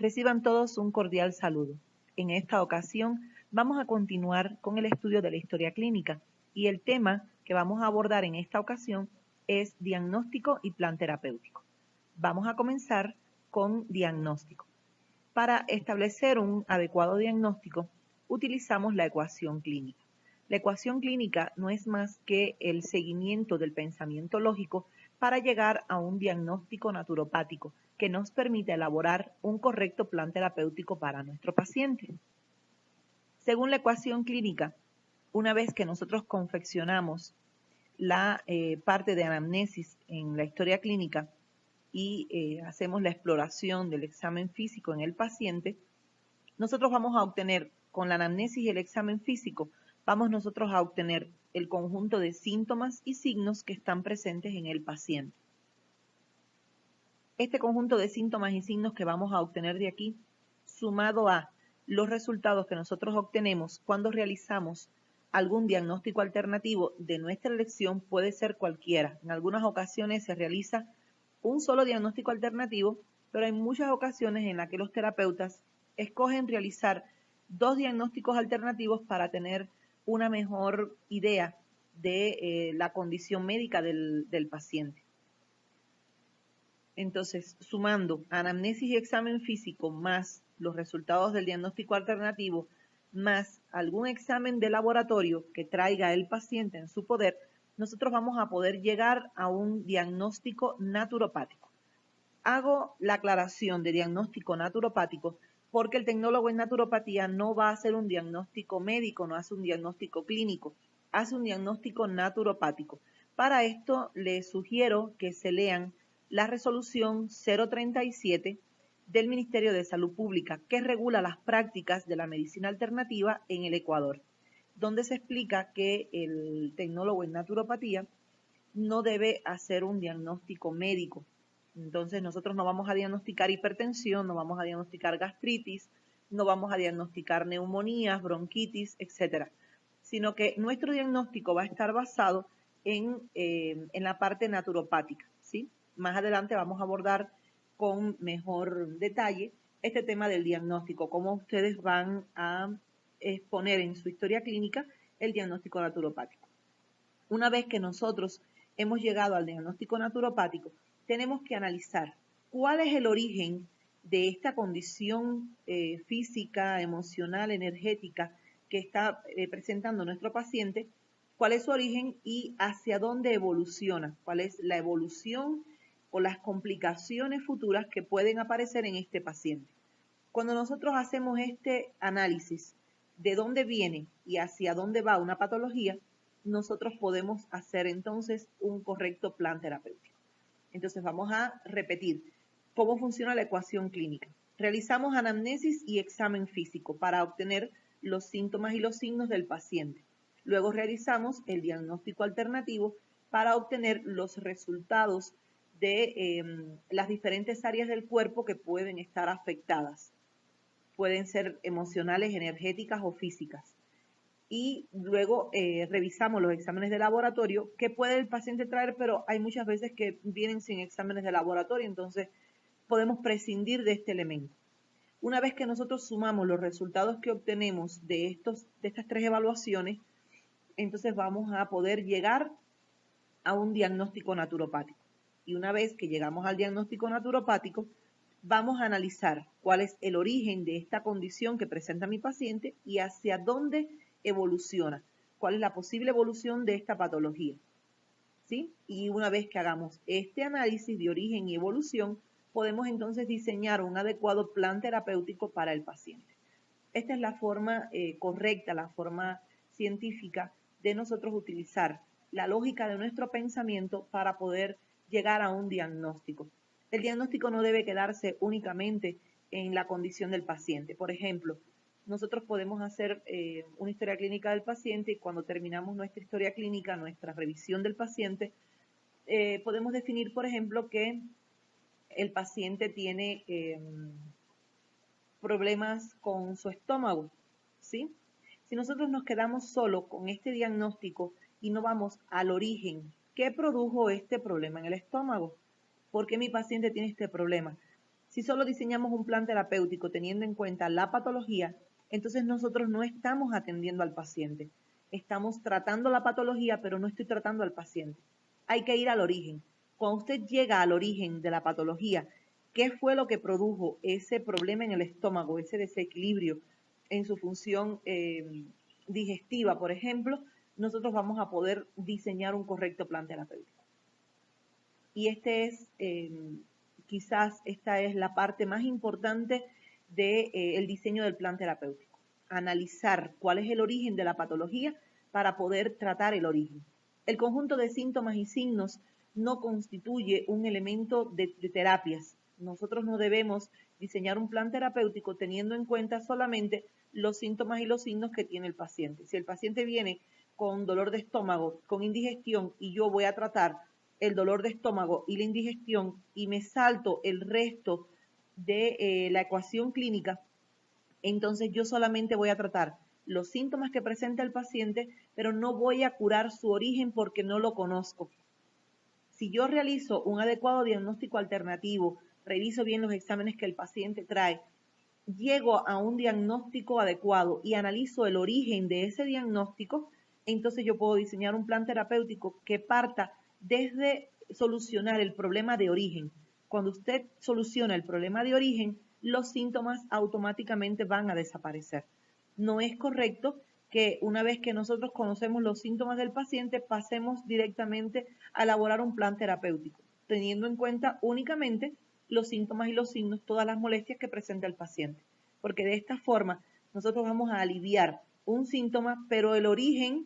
Reciban todos un cordial saludo. En esta ocasión vamos a continuar con el estudio de la historia clínica y el tema que vamos a abordar en esta ocasión es diagnóstico y plan terapéutico. Vamos a comenzar con diagnóstico. Para establecer un adecuado diagnóstico utilizamos la ecuación clínica. La ecuación clínica no es más que el seguimiento del pensamiento lógico para llegar a un diagnóstico naturopático que nos permite elaborar un correcto plan terapéutico para nuestro paciente. Según la ecuación clínica, una vez que nosotros confeccionamos la parte de anamnesis en la historia clínica y hacemos la exploración del examen físico en el paciente, nosotros vamos a obtener, con la anamnesis y el examen físico, vamos nosotros a obtener el conjunto de síntomas y signos que están presentes en el paciente. Este conjunto de síntomas y signos que vamos a obtener de aquí, sumado a los resultados que nosotros obtenemos cuando realizamos algún diagnóstico alternativo de nuestra elección, puede ser cualquiera. En algunas ocasiones se realiza un solo diagnóstico alternativo, pero hay muchas ocasiones en las que los terapeutas escogen realizar 2 diagnósticos alternativos para tener una mejor idea de la condición médica del paciente. Entonces, sumando anamnesis y examen físico más los resultados del diagnóstico alternativo, más algún examen de laboratorio que traiga el paciente en su poder, nosotros vamos a poder llegar a un diagnóstico naturopático. Hago la aclaración de diagnóstico naturopático porque el tecnólogo en naturopatía no va a hacer un diagnóstico médico, no hace un diagnóstico clínico, hace un diagnóstico naturopático. Para esto les sugiero que se lean la resolución 037 del Ministerio de Salud Pública, que regula las prácticas de la medicina alternativa en el Ecuador, donde se explica que el tecnólogo en naturopatía no debe hacer un diagnóstico médico. Entonces nosotros no vamos a diagnosticar hipertensión, no vamos a diagnosticar gastritis, no vamos a diagnosticar neumonías, bronquitis, etcétera, sino que nuestro diagnóstico va a estar basado en la parte naturopática, ¿sí? Más adelante vamos a abordar con mejor detalle este tema del diagnóstico, cómo ustedes van a exponer en su historia clínica el diagnóstico naturopático. Una vez que nosotros hemos llegado al diagnóstico naturopático, tenemos que analizar cuál es el origen de esta condición física, emocional, energética que está presentando nuestro paciente, cuál es su origen y hacia dónde evoluciona, cuál es la evolución o las complicaciones futuras que pueden aparecer en este paciente. Cuando nosotros hacemos este análisis de dónde viene y hacia dónde va una patología, nosotros podemos hacer entonces un correcto plan terapéutico. Entonces vamos a repetir cómo funciona la ecuación clínica. Realizamos anamnesis y examen físico para obtener los síntomas y los signos del paciente. Luego realizamos el diagnóstico alternativo para obtener los resultados de las diferentes áreas del cuerpo que pueden estar afectadas. Pueden ser emocionales, energéticas o físicas. Y luego revisamos los exámenes de laboratorio que puede el paciente traer, pero hay muchas veces que vienen sin exámenes de laboratorio, entonces podemos prescindir de este elemento. Una vez que nosotros sumamos los resultados que obtenemos de estas 3 evaluaciones, entonces vamos a poder llegar a un diagnóstico naturopático. Y una vez que llegamos al diagnóstico naturopático, vamos a analizar cuál es el origen de esta condición que presenta mi paciente y hacia dónde evoluciona, cuál es la posible evolución de esta patología, ¿sí? Y una vez que hagamos este análisis de origen y evolución, podemos entonces diseñar un adecuado plan terapéutico para el paciente. Esta es la forma correcta, la forma científica de nosotros utilizar la lógica de nuestro pensamiento para poder llegar a un diagnóstico. El diagnóstico no debe quedarse únicamente en la condición del paciente. Por ejemplo, nosotros podemos hacer una historia clínica del paciente y cuando terminamos nuestra historia clínica, nuestra revisión del paciente, podemos definir, por ejemplo, que el paciente tiene problemas con su estómago, ¿sí? Si nosotros nos quedamos solo con este diagnóstico y no vamos al origen, ¿qué produjo este problema en el estómago? ¿Por qué mi paciente tiene este problema? Si solo diseñamos un plan terapéutico teniendo en cuenta la patología, entonces nosotros no estamos atendiendo al paciente. Estamos tratando la patología, pero no estoy tratando al paciente. Hay que ir al origen. Cuando usted llega al origen de la patología, ¿qué fue lo que produjo ese problema en el estómago, ese desequilibrio en su función digestiva, por ejemplo? Nosotros vamos a poder diseñar un correcto plan terapéutico. Y quizás esta es la parte más importante del diseño del plan terapéutico. Analizar cuál es el origen de la patología para poder tratar el origen. El conjunto de síntomas y signos no constituye un elemento de terapias. Nosotros no debemos diseñar un plan terapéutico teniendo en cuenta solamente los síntomas y los signos que tiene el paciente. Si el paciente viene con dolor de estómago, con indigestión, y yo voy a tratar el dolor de estómago y la indigestión y me salto el resto de la ecuación clínica, entonces yo solamente voy a tratar los síntomas que presenta el paciente, pero no voy a curar su origen porque no lo conozco. Si yo realizo un adecuado diagnóstico alternativo, reviso bien los exámenes que el paciente trae, llego a un diagnóstico adecuado y analizo el origen de ese diagnóstico, entonces yo puedo diseñar un plan terapéutico que parta desde solucionar el problema de origen. Cuando usted soluciona el problema de origen, los síntomas automáticamente van a desaparecer. No es correcto que una vez que nosotros conocemos los síntomas del paciente, pasemos directamente a elaborar un plan terapéutico, teniendo en cuenta únicamente los síntomas y los signos, todas las molestias que presenta el paciente. Porque de esta forma nosotros vamos a aliviar un síntoma, pero el origen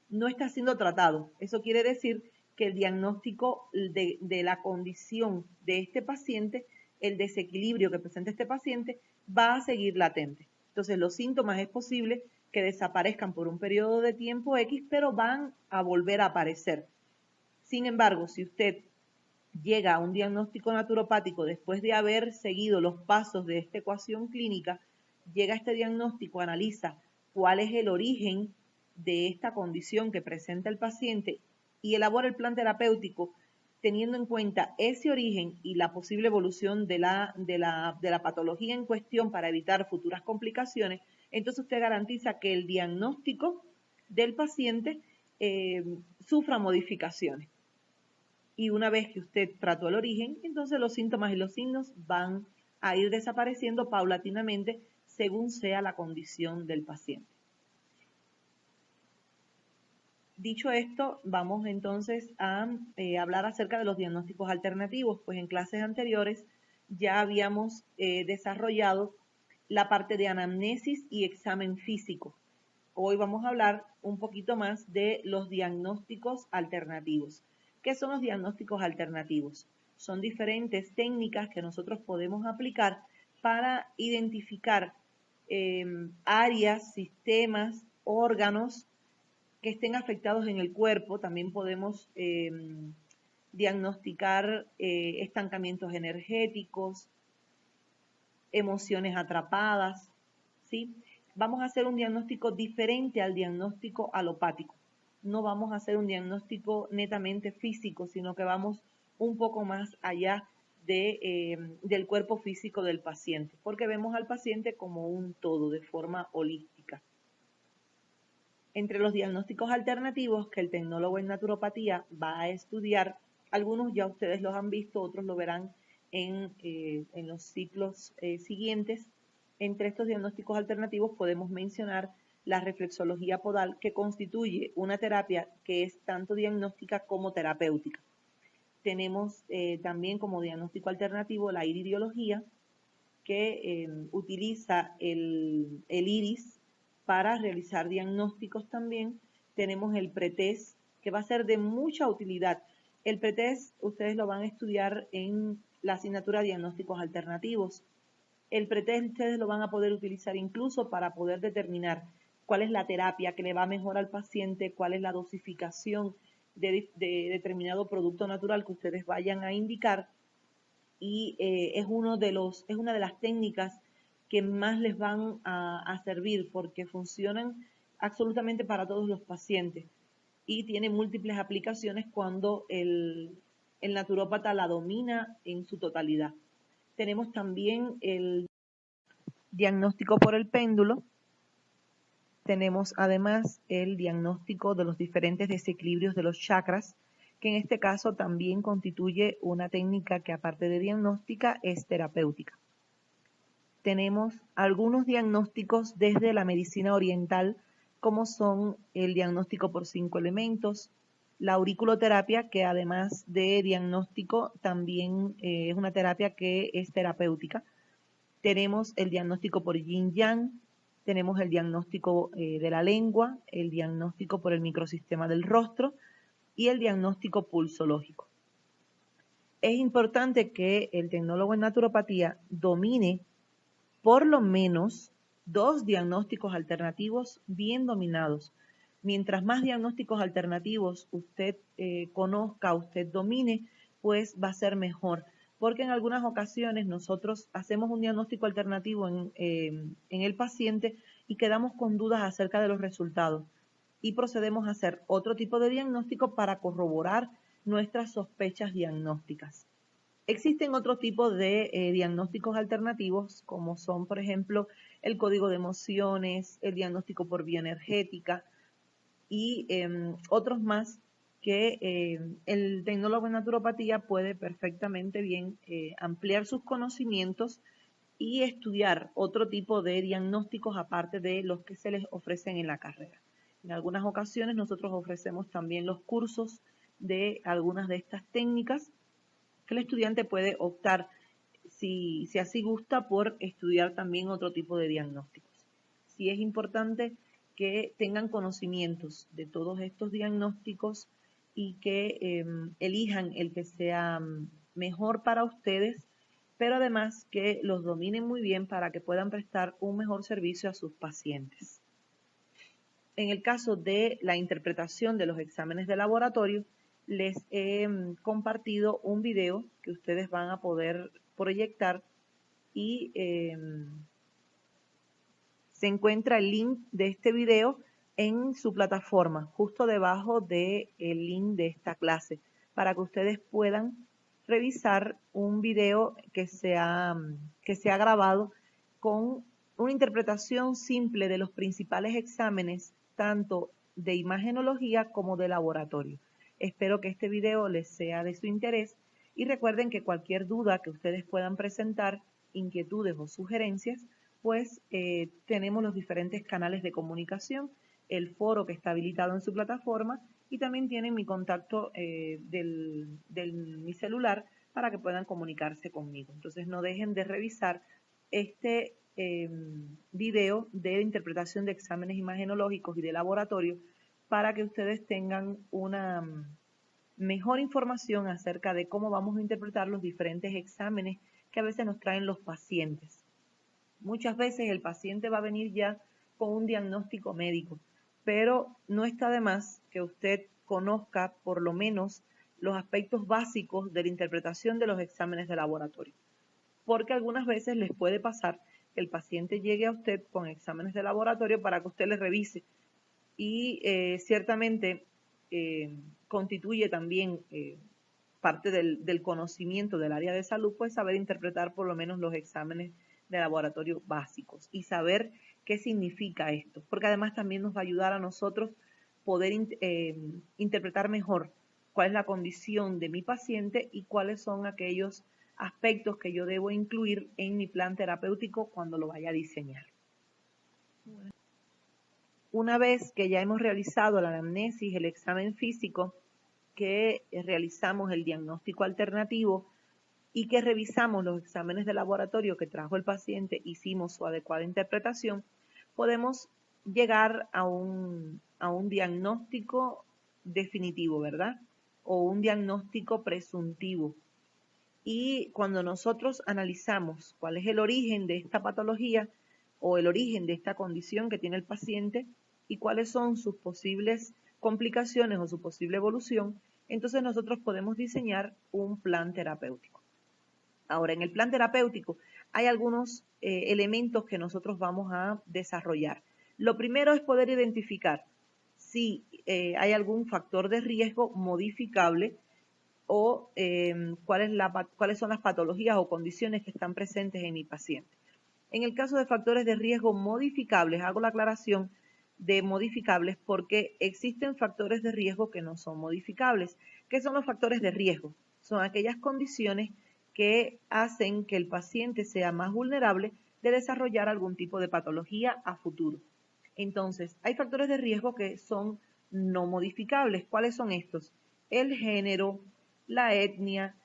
no está siendo tratado. Eso quiere decir que el diagnóstico de la condición de este paciente, el desequilibrio que presenta este paciente, va a seguir latente. Entonces los síntomas es posible que desaparezcan por un periodo de tiempo X, pero van a volver a aparecer. Sin embargo, si usted llega a un diagnóstico naturopático después de haber seguido los pasos de esta ecuación clínica, llega a este diagnóstico, analiza cuál es el origen de esta condición que presenta el paciente y elabora el plan terapéutico teniendo en cuenta ese origen y la posible evolución de la patología en cuestión para evitar futuras complicaciones, entonces usted garantiza que el diagnóstico del paciente sufra modificaciones. Y una vez que usted trató el origen, entonces los síntomas y los signos van a ir desapareciendo paulatinamente según sea la condición del paciente. Dicho esto, vamos entonces a hablar acerca de los diagnósticos alternativos, pues en clases anteriores ya habíamos desarrollado la parte de anamnesis y examen físico. Hoy vamos a hablar un poquito más de los diagnósticos alternativos. ¿Qué son los diagnósticos alternativos? Son diferentes técnicas que nosotros podemos aplicar para identificar áreas, sistemas, órganos que estén afectados en el cuerpo. También podemos diagnosticar estancamientos energéticos, emociones atrapadas, ¿sí? Vamos a hacer un diagnóstico diferente al diagnóstico alopático. No vamos a hacer un diagnóstico netamente físico, sino que vamos un poco más allá del cuerpo físico del paciente, porque vemos al paciente como un todo, de forma holística. Entre los diagnósticos alternativos que el tecnólogo en naturopatía va a estudiar, algunos ya ustedes los han visto, otros lo verán en los ciclos siguientes. Entre estos diagnósticos alternativos podemos mencionar la reflexología podal, que constituye una terapia que es tanto diagnóstica como terapéutica. Tenemos también como diagnóstico alternativo la iridiología, que utiliza el iris para realizar diagnósticos también. Tenemos el pretest, que va a ser de mucha utilidad. El pretest ustedes lo van a estudiar en la asignatura de diagnósticos alternativos. El pretest ustedes lo van a poder utilizar incluso para poder determinar cuál es la terapia que le va mejor al paciente, cuál es la dosificación de determinado producto natural que ustedes vayan a indicar, y es una de las técnicas que más les van a servir porque funcionan absolutamente para todos los pacientes y tiene múltiples aplicaciones cuando el naturópata la domina en su totalidad. Tenemos también el diagnóstico por el péndulo. Tenemos además el diagnóstico de los diferentes desequilibrios de los chakras, que en este caso también constituye una técnica que aparte de diagnóstica es terapéutica. Tenemos algunos diagnósticos desde la medicina oriental, como son el diagnóstico por 5 elementos, la auriculoterapia, que además de diagnóstico también es una terapia que es terapéutica. Tenemos el diagnóstico por yin-yang, tenemos el diagnóstico de la lengua, el diagnóstico por el microsistema del rostro y el diagnóstico pulsológico. Es importante que el tecnólogo en naturopatía domine por lo menos 2 diagnósticos alternativos bien dominados. Mientras más diagnósticos alternativos usted conozca, usted domine, pues va a ser mejor. Porque en algunas ocasiones nosotros hacemos un diagnóstico alternativo en el paciente y quedamos con dudas acerca de los resultados y procedemos a hacer otro tipo de diagnóstico para corroborar nuestras sospechas diagnósticas. Existen otro tipo de diagnósticos alternativos, como son, por ejemplo, el código de emociones, el diagnóstico por bioenergética y otros más que el tecnólogo en naturopatía puede perfectamente bien ampliar sus conocimientos y estudiar otro tipo de diagnósticos aparte de los que se les ofrecen en la carrera. En algunas ocasiones nosotros ofrecemos también los cursos de algunas de estas técnicas que el estudiante puede optar, si así gusta, por estudiar también otro tipo de diagnósticos. Sí es importante que tengan conocimientos de todos estos diagnósticos y que elijan el que sea mejor para ustedes, pero además que los dominen muy bien para que puedan prestar un mejor servicio a sus pacientes. En el caso de la interpretación de los exámenes de laboratorio, les he compartido un video que ustedes van a poder proyectar y se encuentra el link de este video en su plataforma, justo debajo del link de esta clase, para que ustedes puedan revisar un video que se ha grabado con una interpretación simple de los principales exámenes, tanto de imagenología como de laboratorio. Espero que este video les sea de su interés y recuerden que cualquier duda que ustedes puedan presentar, inquietudes o sugerencias, pues tenemos los diferentes canales de comunicación, el foro que está habilitado en su plataforma y también tienen mi contacto mi celular para que puedan comunicarse conmigo. Entonces no dejen de revisar este video de interpretación de exámenes imagenológicos y de laboratorio para que ustedes tengan una mejor información acerca de cómo vamos a interpretar los diferentes exámenes que a veces nos traen los pacientes. Muchas veces el paciente va a venir ya con un diagnóstico médico, pero no está de más que usted conozca por lo menos los aspectos básicos de la interpretación de los exámenes de laboratorio, porque algunas veces les puede pasar que el paciente llegue a usted con exámenes de laboratorio para que usted les revise y ciertamente constituye también parte del conocimiento del área de salud, pues saber interpretar por lo menos los exámenes de laboratorio básicos y saber qué significa esto, porque además también nos va a ayudar a nosotros poder interpretar mejor cuál es la condición de mi paciente y cuáles son aquellos aspectos que yo debo incluir en mi plan terapéutico cuando lo vaya a diseñar. Una vez que ya hemos realizado la anamnesis, el examen físico, que realizamos el diagnóstico alternativo y que revisamos los exámenes de laboratorio que trajo el paciente, hicimos su adecuada interpretación, podemos llegar a un diagnóstico definitivo, ¿verdad? O un diagnóstico presuntivo. Y cuando nosotros analizamos cuál es el origen de esta patología o el origen de esta condición que tiene el paciente y cuáles son sus posibles complicaciones o su posible evolución, entonces nosotros podemos diseñar un plan terapéutico. Ahora, en el plan terapéutico hay algunos elementos que nosotros vamos a desarrollar. Lo primero es poder identificar si hay algún factor de riesgo modificable o cuáles son las patologías o condiciones que están presentes en mi paciente. En el caso de factores de riesgo modificables, hago la aclaración de modificables porque existen factores de riesgo que no son modificables. ¿Qué son los factores de riesgo? Son aquellas condiciones que hacen que el paciente sea más vulnerable de desarrollar algún tipo de patología a futuro. Entonces, hay factores de riesgo que son no modificables. ¿Cuáles son estos? El género, la etnia,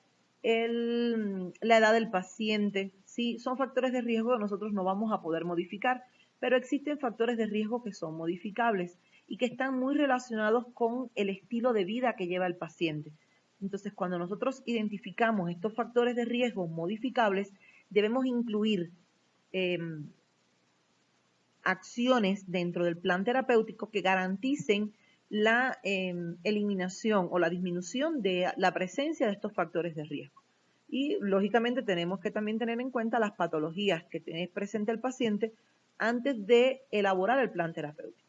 la edad del paciente. Sí, son factores de riesgo que nosotros no vamos a poder modificar, pero existen factores de riesgo que son modificables y que están muy relacionados con el estilo de vida que lleva el paciente. Entonces, cuando nosotros identificamos estos factores de riesgo modificables, debemos incluir acciones dentro del plan terapéutico que garanticen la eliminación o la disminución de la presencia de estos factores de riesgo. Y lógicamente tenemos que también tener en cuenta las patologías que tiene presente el paciente antes de elaborar el plan terapéutico.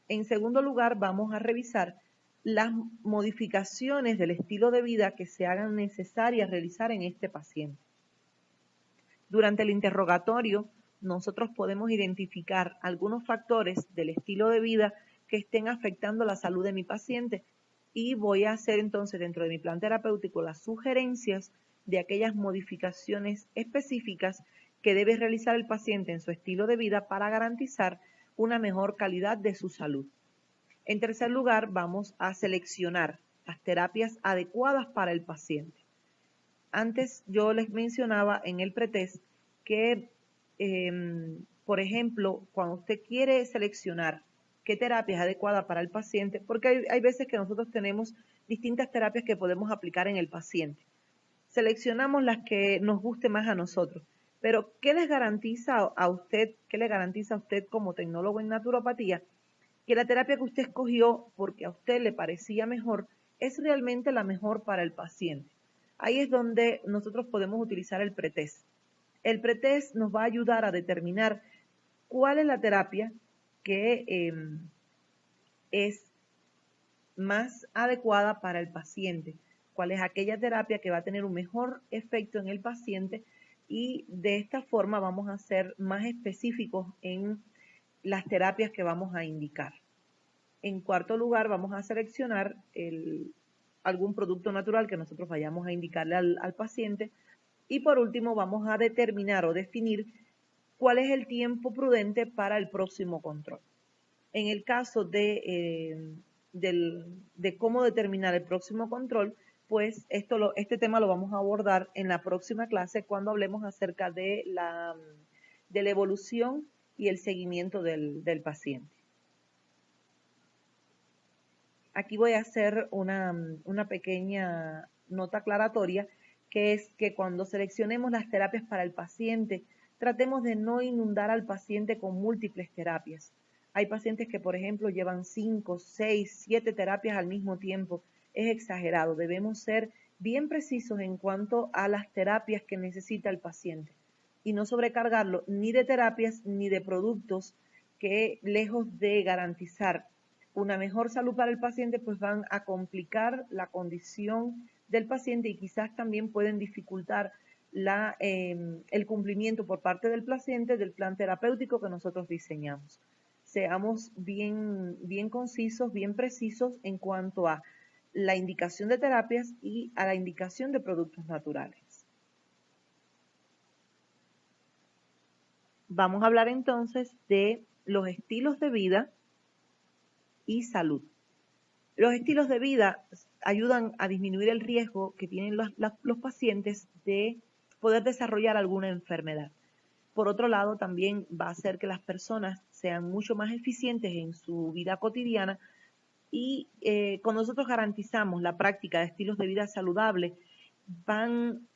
En segundo lugar, vamos a revisar las modificaciones del estilo de vida que se hagan necesarias realizar en este paciente. Durante el interrogatorio, nosotros podemos identificar algunos factores del estilo de vida que estén afectando la salud de mi paciente y voy a hacer entonces dentro de mi plan terapéutico las sugerencias de aquellas modificaciones específicas que debe realizar el paciente en su estilo de vida para garantizar una mejor calidad de su salud. En tercer lugar, vamos a seleccionar las terapias adecuadas para el paciente. Antes yo les mencionaba en el pretest que, por ejemplo, cuando usted quiere seleccionar qué terapia es adecuada para el paciente, porque hay veces que nosotros tenemos distintas terapias que podemos aplicar en el paciente. Seleccionamos las que nos guste más a nosotros, pero ¿qué les garantiza a usted, qué le garantiza a usted como tecnólogo en naturopatía? Que la terapia que usted escogió porque a usted le parecía mejor es realmente la mejor para el paciente. Ahí es donde nosotros podemos utilizar el pretest. El pretest nos va a ayudar a determinar cuál es la terapia que es más adecuada para el paciente, cuál es aquella terapia que va a tener un mejor efecto en el paciente y de esta forma vamos a ser más específicos en las terapias que vamos a indicar. En cuarto lugar, vamos a seleccionar algún producto natural que nosotros vayamos a indicarle al paciente. Y por último, vamos a determinar o definir cuál es el tiempo prudente para el próximo control. En el caso de cómo determinar el próximo control, pues este tema lo vamos a abordar en la próxima clase cuando hablemos acerca de la evolución y el seguimiento del paciente. Aquí voy a hacer una pequeña nota aclaratoria, que es que cuando seleccionemos las terapias para el paciente, tratemos de no inundar al paciente con múltiples terapias. Hay pacientes que, por ejemplo, llevan 5, 6, 7 terapias al mismo tiempo. Es exagerado. Debemos ser bien precisos en cuanto a las terapias que necesita el paciente y no sobrecargarlo ni de terapias ni de productos que, lejos de garantizar una mejor salud para el paciente, pues van a complicar la condición del paciente y quizás también pueden dificultar el cumplimiento por parte del paciente del plan terapéutico que nosotros diseñamos. Seamos bien concisos, bien precisos en cuanto a la indicación de terapias y a la indicación de productos naturales. Vamos a hablar entonces de los estilos de vida y salud. Los estilos de vida ayudan a disminuir el riesgo que tienen los pacientes de poder desarrollar alguna enfermedad. Por otro lado, también va a hacer que las personas sean mucho más eficientes en su vida cotidiana y cuando nosotros garantizamos la práctica de estilos de vida saludables, van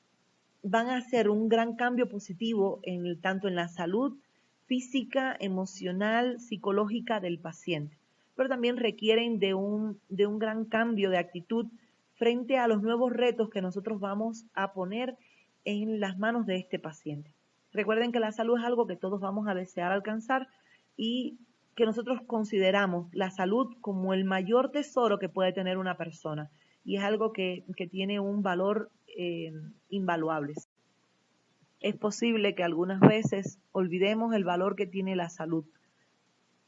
a hacer un gran cambio positivo tanto en la salud física, emocional, psicológica del paciente, pero también requieren de un gran cambio de actitud frente a los nuevos retos que nosotros vamos a poner en las manos de este paciente. Recuerden que la salud es algo que todos vamos a desear alcanzar y que nosotros consideramos la salud como el mayor tesoro que puede tener una persona. y es algo que tiene un valor invaluable. Es posible que algunas veces olvidemos el valor que tiene la salud.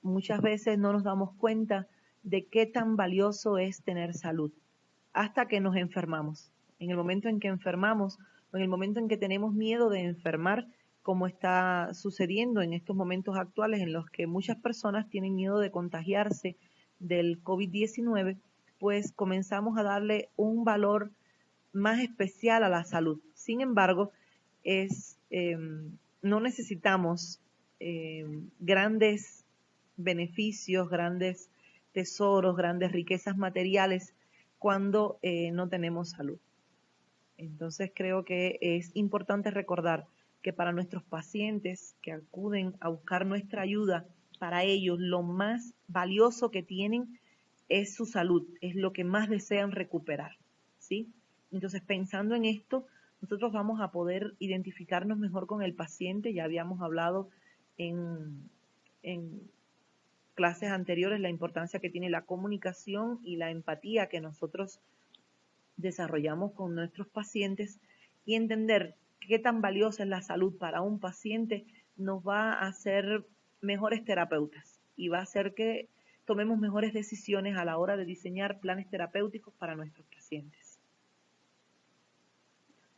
Muchas veces no nos damos cuenta de qué tan valioso es tener salud hasta que nos enfermamos. En el momento en que enfermamos o en el momento en que tenemos miedo de enfermar, como está sucediendo en estos momentos actuales en los que muchas personas tienen miedo de contagiarse del COVID-19, pues comenzamos a darle un valor más especial a la salud. Sin embargo, no necesitamos grandes beneficios, grandes tesoros, grandes riquezas materiales cuando no tenemos salud. Entonces creo que es importante recordar que para nuestros pacientes que acuden a buscar nuestra ayuda, para ellos lo más valioso que tienen es su salud, es lo que más desean recuperar, ¿sí? Entonces, pensando en esto, nosotros vamos a poder identificarnos mejor con el paciente. Ya habíamos hablado en clases anteriores la importancia que tiene la comunicación y la empatía que nosotros desarrollamos con nuestros pacientes, y entender qué tan valiosa es la salud para un paciente nos va a hacer mejores terapeutas y va a hacer que tomemos mejores decisiones a la hora de diseñar planes terapéuticos para nuestros pacientes.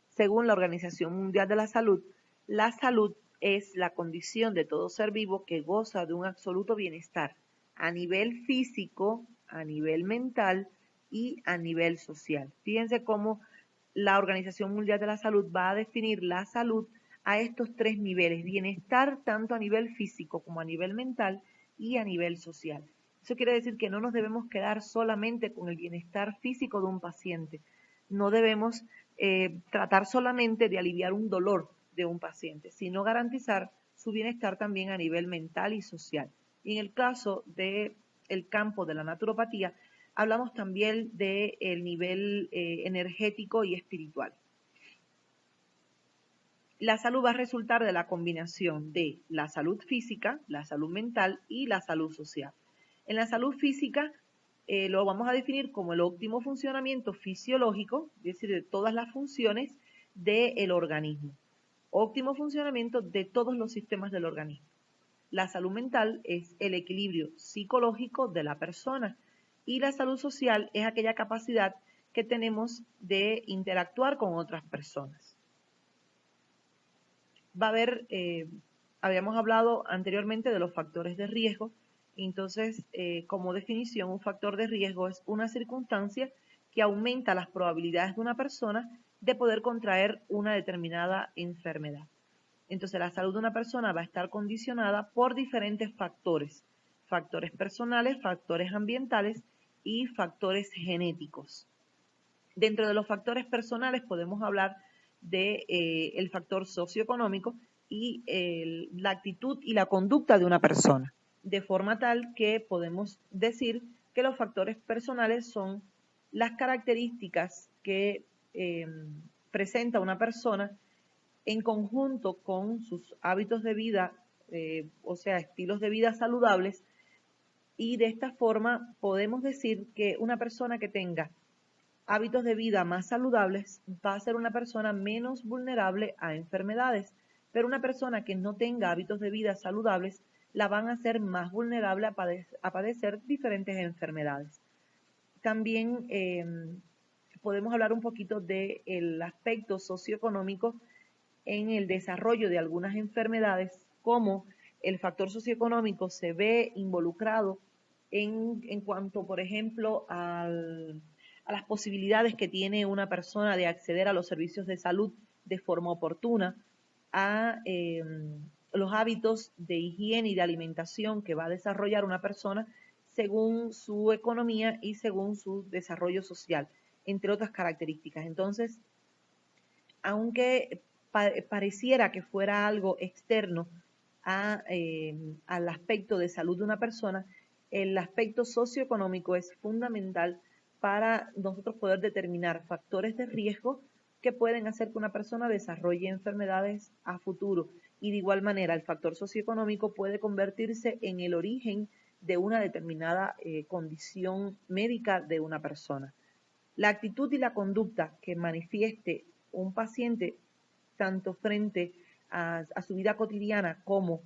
Según la Organización Mundial de la salud es la condición de todo ser vivo que goza de un absoluto bienestar a nivel físico, a nivel mental y a nivel social. Fíjense cómo la Organización Mundial de la Salud va a definir la salud a estos tres niveles: bienestar tanto a nivel físico como a nivel mental y a nivel social. Eso quiere decir que no nos debemos quedar solamente con el bienestar físico de un paciente. No debemos tratar solamente de aliviar un dolor de un paciente, sino garantizar su bienestar también a nivel mental y social. Y en el caso del campo de la naturopatía, hablamos también del nivel energético y espiritual. La salud va a resultar de la combinación de la salud física, la salud mental y la salud social. En la salud física lo vamos a definir como el óptimo funcionamiento fisiológico, es decir, de todas las funciones del organismo. Óptimo funcionamiento de todos los sistemas del organismo. La salud mental es el equilibrio psicológico de la persona, y la salud social es aquella capacidad que tenemos de interactuar con otras personas. Va a haber, habíamos hablado anteriormente de los factores de riesgo. Entonces, como definición, un factor de riesgo es una circunstancia que aumenta las probabilidades de una persona de poder contraer una determinada enfermedad. Entonces, la salud de una persona va a estar condicionada por diferentes factores: factores personales, factores ambientales y factores genéticos. Dentro de los factores personales podemos hablar del factor socioeconómico y la actitud y la conducta de una persona, de forma tal que podemos decir que los factores personales son las características que presenta una persona en conjunto con sus hábitos de vida, o sea, estilos de vida saludables, y de esta forma podemos decir que una persona que tenga hábitos de vida más saludables va a ser una persona menos vulnerable a enfermedades, pero una persona que no tenga hábitos de vida saludables la van a hacer más vulnerable a padecer diferentes enfermedades. También podemos hablar un poquito del aspecto socioeconómico en el desarrollo de algunas enfermedades, como el factor socioeconómico se ve involucrado en cuanto, por ejemplo, a las posibilidades que tiene una persona de acceder a los servicios de salud de forma oportuna, a los hábitos de higiene y de alimentación que va a desarrollar una persona según su economía y según su desarrollo social, entre otras características. Entonces, aunque pareciera que fuera algo externo al aspecto de salud de una persona, el aspecto socioeconómico es fundamental para nosotros poder determinar factores de riesgo que pueden hacer que una persona desarrolle enfermedades a futuro. Y de igual manera, el factor socioeconómico puede convertirse en el origen de una determinada condición médica de una persona. La actitud y la conducta que manifieste un paciente tanto frente a su vida cotidiana como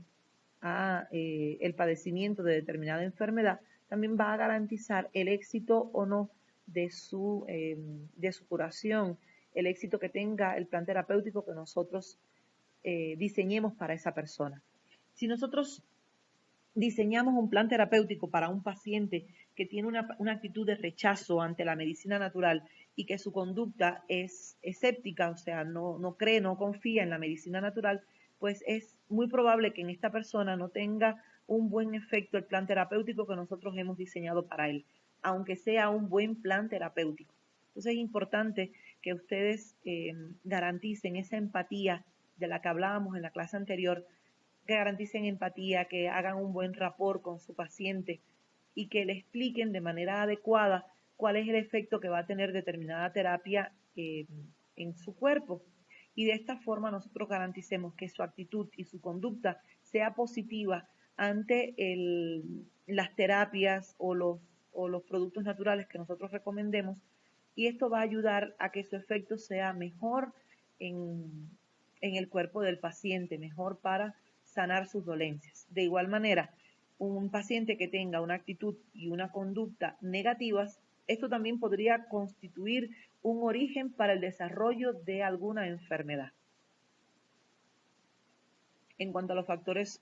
a el padecimiento de determinada enfermedad, también va a garantizar el éxito o no de su curación, el éxito que tenga el plan terapéutico que nosotros diseñemos para esa persona. Si nosotros diseñamos un plan terapéutico para un paciente que tiene una actitud de rechazo ante la medicina natural y que su conducta es escéptica, o sea, no cree, no confía en la medicina natural, pues es muy probable que en esta persona no tenga un buen efecto el plan terapéutico que nosotros hemos diseñado para él, aunque sea un buen plan terapéutico. Entonces es importante que ustedes garanticen esa empatía de la que hablábamos en la clase anterior, que garanticen empatía, que hagan un buen rapport con su paciente y que le expliquen de manera adecuada cuál es el efecto que va a tener determinada terapia en su cuerpo. Y de esta forma nosotros garanticemos que su actitud y su conducta sea positiva ante las terapias o los productos naturales que nosotros recomendemos, y esto va a ayudar a que su efecto sea mejor en el cuerpo del paciente, mejor para sanar sus dolencias. De igual manera, un paciente que tenga una actitud y una conducta negativas, esto también podría constituir un origen para el desarrollo de alguna enfermedad. En cuanto a los factores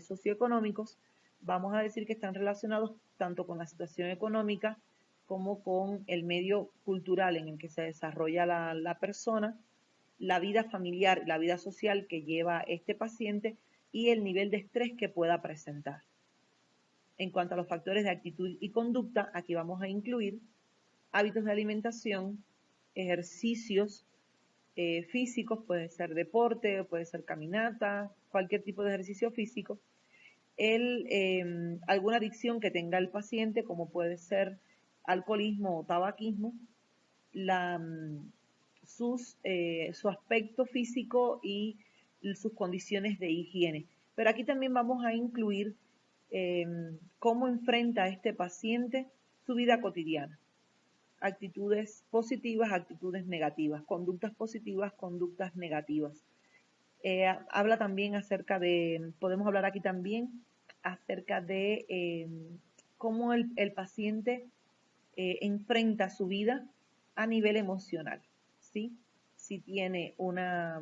socioeconómicos, vamos a decir que están relacionados tanto con la situación económica como con el medio cultural en el que se desarrolla la persona, la vida familiar, la vida social que lleva este paciente y el nivel de estrés que pueda presentar. En cuanto a los factores de actitud y conducta, aquí vamos a incluir hábitos de alimentación, ejercicios físicos, puede ser deporte, puede ser caminata, cualquier tipo de ejercicio físico, alguna adicción que tenga el paciente, como puede ser alcoholismo o tabaquismo, su aspecto físico y sus condiciones de higiene. Pero aquí también vamos a incluir cómo enfrenta este paciente su vida cotidiana. Actitudes positivas, actitudes negativas, conductas positivas, conductas negativas. Habla también podemos hablar aquí también acerca de cómo el paciente enfrenta su vida a nivel emocional, ¿sí? Si tiene una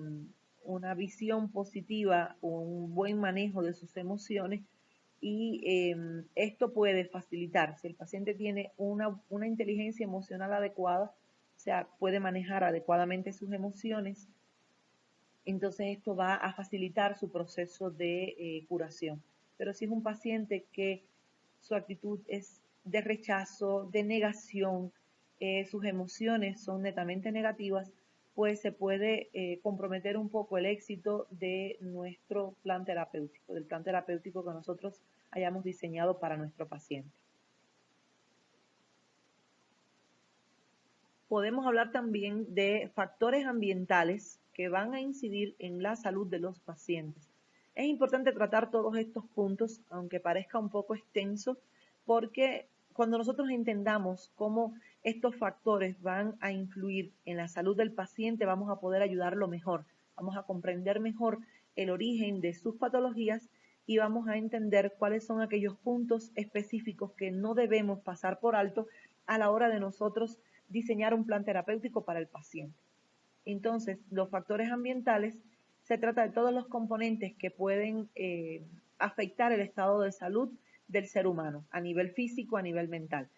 visión positiva, un buen manejo de sus emociones, y esto puede facilitar, si el paciente tiene una inteligencia emocional adecuada, o sea, puede manejar adecuadamente sus emociones, entonces esto va a facilitar su proceso de curación. Pero si es un paciente que su actitud es de rechazo, de negación, sus emociones son netamente negativas, pues se puede comprometer un poco el éxito de nuestro plan terapéutico, del plan terapéutico que nosotros hayamos diseñado para nuestro paciente. Podemos hablar también de factores ambientales que van a incidir en la salud de los pacientes. Es importante tratar todos estos puntos, aunque parezca un poco extenso, porque cuando nosotros entendamos cómo estos factores van a influir en la salud del paciente, vamos a poder ayudarlo mejor, vamos a comprender mejor el origen de sus patologías y vamos a entender cuáles son aquellos puntos específicos que no debemos pasar por alto a la hora de nosotros diseñar un plan terapéutico para el paciente. Entonces, los factores ambientales, se trata de todos los componentes que pueden afectar el estado de salud del ser humano, a nivel físico, a nivel mental.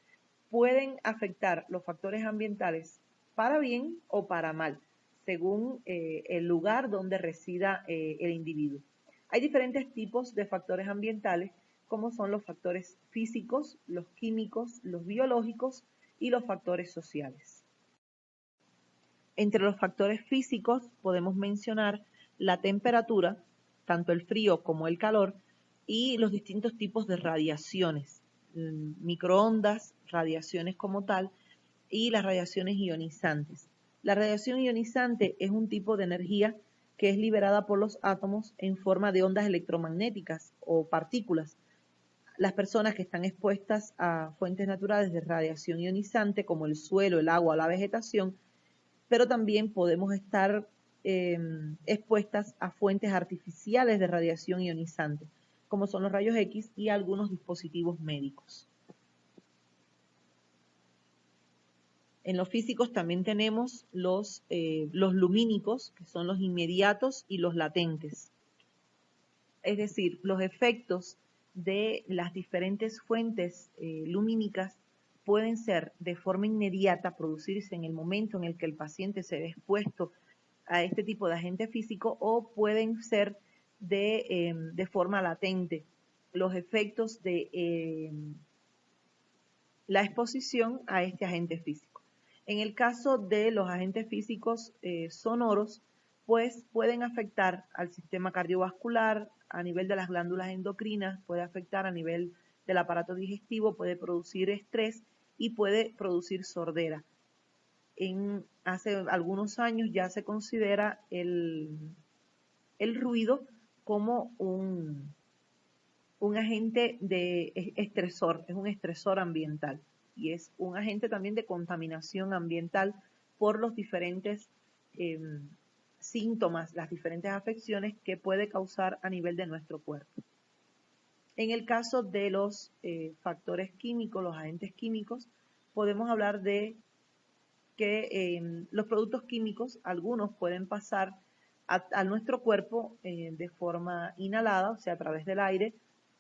Pueden afectar los factores ambientales para bien o para mal, según el lugar donde resida el individuo. Hay diferentes tipos de factores ambientales, como son los factores físicos, los químicos, los biológicos y los factores sociales. Entre los factores físicos podemos mencionar la temperatura, tanto el frío como el calor, y los distintos tipos de radiaciones, microondas, radiaciones como tal, y las radiaciones ionizantes. La radiación ionizante es un tipo de energía que es liberada por los átomos en forma de ondas electromagnéticas o partículas. las personas que están expuestas a fuentes naturales de radiación ionizante, como el suelo, el agua, la vegetación, pero también podemos estar expuestas a fuentes artificiales de radiación ionizante, como son los rayos X y algunos dispositivos médicos. En los físicos también tenemos los lumínicos, que son los inmediatos y los latentes. Es decir, los efectos de las diferentes fuentes lumínicas pueden ser de forma inmediata, producirse en el momento en el que el paciente se ve expuesto a este tipo de agente físico, o pueden ser de forma latente, los efectos de la exposición a este agente físico. En el caso de los agentes físicos sonoros, pues pueden afectar al sistema cardiovascular, a nivel de las glándulas endocrinas, puede afectar a nivel del aparato digestivo, puede producir estrés y puede producir sordera. Hace algunos años ya se considera el ruido como un agente de estresor, es un estresor ambiental y es un agente también de contaminación ambiental por los diferentes síntomas, las diferentes afecciones que puede causar a nivel de nuestro cuerpo. En el caso de los factores químicos, los agentes químicos, podemos hablar de que los productos químicos, algunos pueden pasar a nuestro cuerpo de forma inhalada, o sea, a través del aire,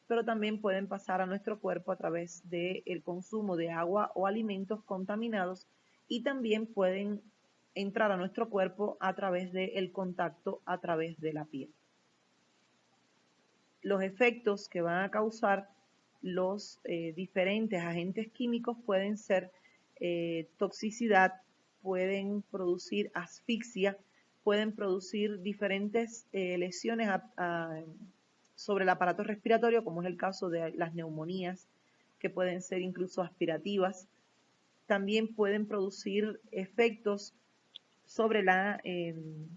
pero también pueden pasar a nuestro cuerpo a través del consumo de agua o alimentos contaminados, y también pueden entrar a nuestro cuerpo a través del contacto a través de la piel. Los efectos que van a causar los diferentes agentes químicos pueden ser toxicidad, pueden producir asfixia, pueden producir diferentes lesiones sobre el aparato respiratorio, como es el caso de las neumonías, que pueden ser incluso aspirativas. También pueden producir efectos sobre la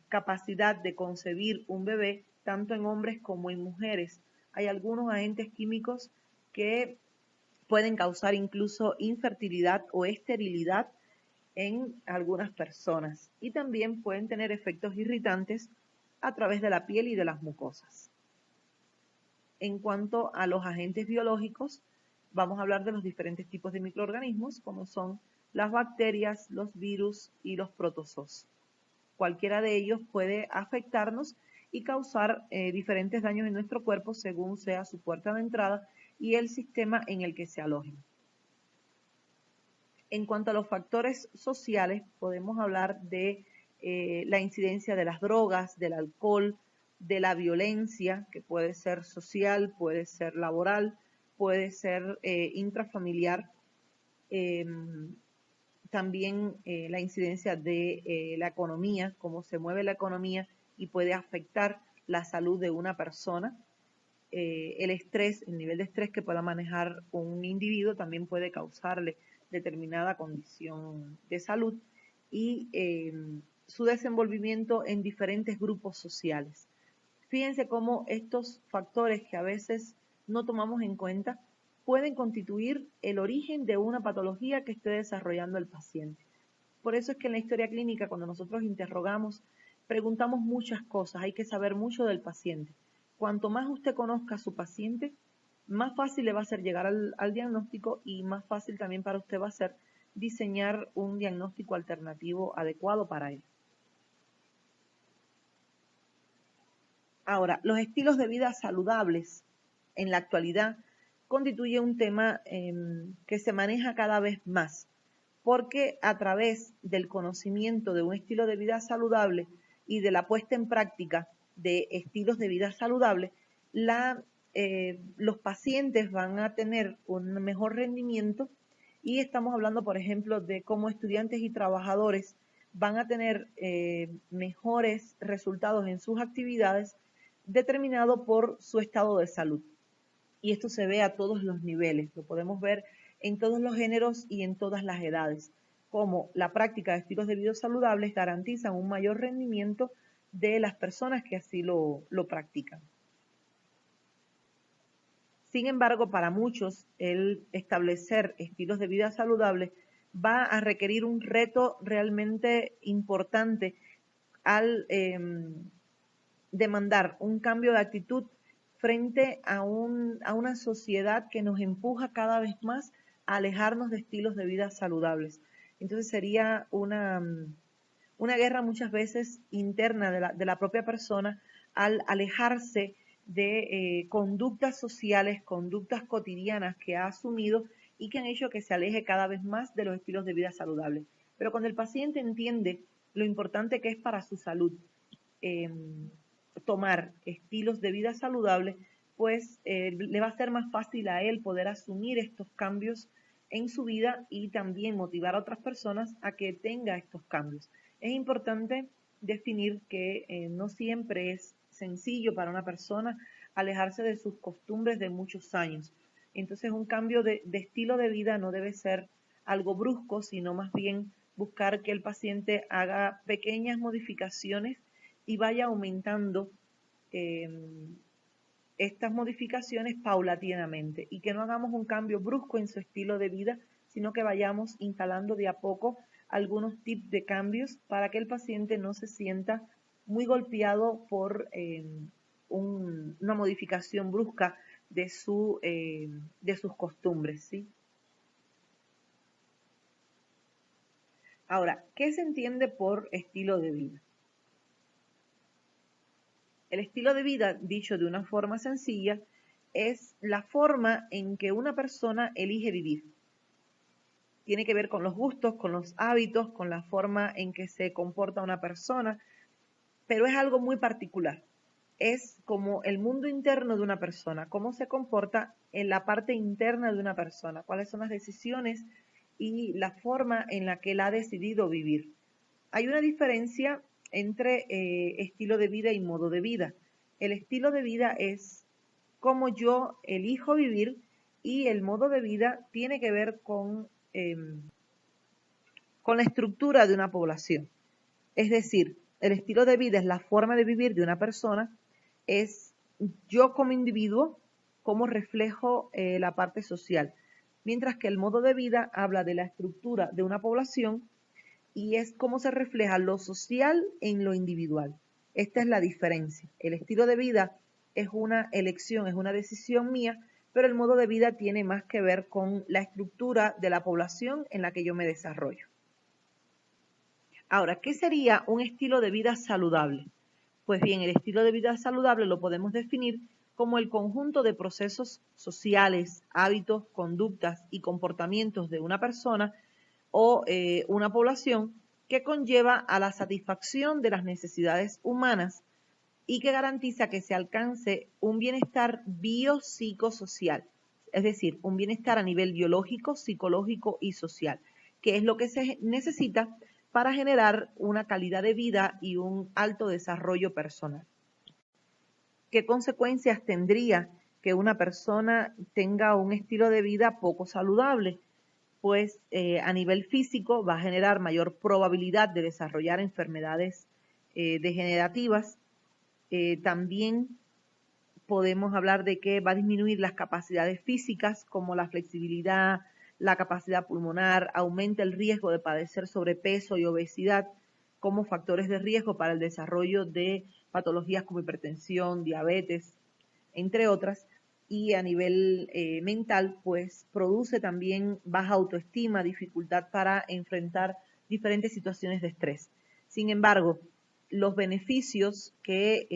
capacidad de concebir un bebé, tanto en hombres como en mujeres. Hay algunos agentes químicos que pueden causar incluso infertilidad o esterilidad en algunas personas, y también pueden tener efectos irritantes a través de la piel y de las mucosas. En cuanto a los agentes biológicos, vamos a hablar de los diferentes tipos de microorganismos, como son las bacterias, los virus y los protozoos. Cualquiera de ellos puede afectarnos y causar diferentes daños en nuestro cuerpo según sea su puerta de entrada y el sistema en el que se alojen. En cuanto a los factores sociales, podemos hablar de la incidencia de las drogas, del alcohol, de la violencia, que puede ser social, puede ser laboral, puede ser intrafamiliar. También la incidencia de la economía, cómo se mueve la economía y puede afectar la salud de una persona. El estrés, el nivel de estrés que pueda manejar un individuo también puede causarle determinada condición de salud, y su desenvolvimiento en diferentes grupos sociales. Fíjense cómo estos factores que a veces no tomamos en cuenta pueden constituir el origen de una patología que esté desarrollando el paciente. Por eso es que en la historia clínica, cuando nosotros interrogamos, preguntamos muchas cosas, hay que saber mucho del paciente. Cuanto más usted conozca a su paciente, más fácil le va a ser llegar al diagnóstico, y más fácil también para usted va a ser diseñar un diagnóstico alternativo adecuado para él. Ahora, los estilos de vida saludables en la actualidad constituye un tema que se maneja cada vez más, porque a través del conocimiento de un estilo de vida saludable y de la puesta en práctica de estilos de vida saludables, los pacientes van a tener un mejor rendimiento, y estamos hablando, por ejemplo, de cómo estudiantes y trabajadores van a tener mejores resultados en sus actividades determinado por su estado de salud. Y esto se ve a todos los niveles, lo podemos ver en todos los géneros y en todas las edades, como la práctica de estilos de vida saludables garantizan un mayor rendimiento de las personas que así lo practican. Sin embargo, para muchos, el establecer estilos de vida saludables va a requerir un reto realmente importante al demandar un cambio de actitud frente a una sociedad que nos empuja cada vez más a alejarnos de estilos de vida saludables. Entonces sería una guerra muchas veces interna de la propia persona al alejarse de conductas sociales, conductas cotidianas que ha asumido y que han hecho que se aleje cada vez más de los estilos de vida saludables. Pero cuando el paciente entiende lo importante que es para su salud eh, tomar estilos de vida saludables, pues le va a ser más fácil a él poder asumir estos cambios en su vida y también motivar a otras personas a que tenga estos cambios. Es importante definir que no siempre es sencillo para una persona alejarse de sus costumbres de muchos años. Entonces un cambio de estilo de vida no debe ser algo brusco, sino más bien buscar que el paciente haga pequeñas modificaciones y vaya aumentando eh, estas modificaciones paulatinamente y que no hagamos un cambio brusco en su estilo de vida, sino que vayamos instalando de a poco algunos tips de cambios para que el paciente no se sienta muy golpeado por una modificación brusca de sus costumbres, ¿sí? Ahora, ¿qué se entiende por estilo de vida? El estilo de vida, dicho de una forma sencilla, es la forma en que una persona elige vivir. Tiene que ver con los gustos, con los hábitos, con la forma en que se comporta una persona, pero es algo muy particular. Es como el mundo interno de una persona, cómo se comporta en la parte interna de una persona, cuáles son las decisiones y la forma en la que él ha decidido vivir. Hay una diferencia entre estilo de vida y modo de vida. El estilo de vida es cómo yo elijo vivir y el modo de vida tiene que ver con la estructura de una población. Es decir, el estilo de vida es la forma de vivir de una persona, es yo como individuo, cómo reflejo la parte social. Mientras que el modo de vida habla de la estructura de una población y es cómo se refleja lo social en lo individual. Esta es la diferencia. El estilo de vida es una elección, es una decisión mía, pero el modo de vida tiene más que ver con la estructura de la población en la que yo me desarrollo. Ahora, ¿qué sería un estilo de vida saludable? Pues bien, el estilo de vida saludable lo podemos definir como el conjunto de procesos sociales, hábitos, conductas y comportamientos de una persona o una población que conlleva a la satisfacción de las necesidades humanas y que garantiza que se alcance un bienestar biopsicosocial, es decir, un bienestar a nivel biológico, psicológico y social, que es lo que se necesita para generar una calidad de vida y un alto desarrollo personal. ¿Qué consecuencias tendría que una persona tenga un estilo de vida poco saludable? Pues a nivel físico va a generar mayor probabilidad de desarrollar enfermedades degenerativas. También podemos hablar de que va a disminuir las capacidades físicas como la flexibilidad, la capacidad pulmonar, aumenta el riesgo de padecer sobrepeso y obesidad como factores de riesgo para el desarrollo de patologías como hipertensión, diabetes, entre otras. Y a nivel mental, pues produce también baja autoestima, dificultad para enfrentar diferentes situaciones de estrés. Sin embargo, los beneficios que